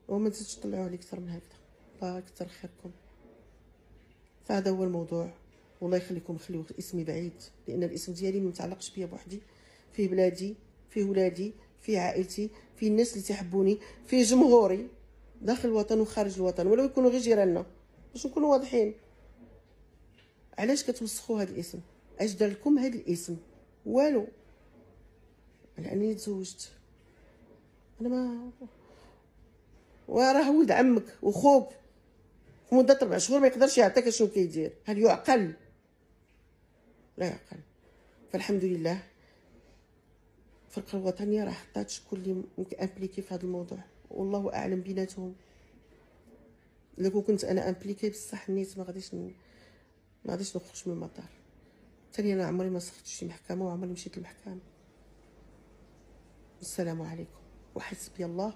وما تزيدش تطلعوا عليه اكثر من هكذا. الله يكثر خيركم. فهذا هو الموضوع. والله يخليكم خليو اسمي بعيد، لان الاسم ديالي ما متعلقش بيا بوحدي، فيه بلادي، فيه ولادي، فيه عائلتي، فيه الناس اللي تيحبوني، فيه جمهوري داخل الوطن وخارج الوطن، ولو يكونوا غير جيراننا، باش نكونوا واضحين. علاش كتوسخوا هذا الاسم؟ اش دار لكم هذا الاسم؟ والو. لانني تزوجت انا ما، وراه ولد عمك وخوك في مده 4 شهور ما يقدرش يعطيك شنو كيدير. هل يعقل؟ لا يعقل. فالحمد لله الفرقه الوطنيه راه حطات شكون اللي امبليكي في هذا الموضوع، والله اعلم بيناتهم. الا كنت انا امبليكي بصح النيت ما غاديش نخرج من المطار. ثانيا انا عمري ما سخت شي محكمه وعمري مشيت للمحكمه. السلام عليكم وحسبي الله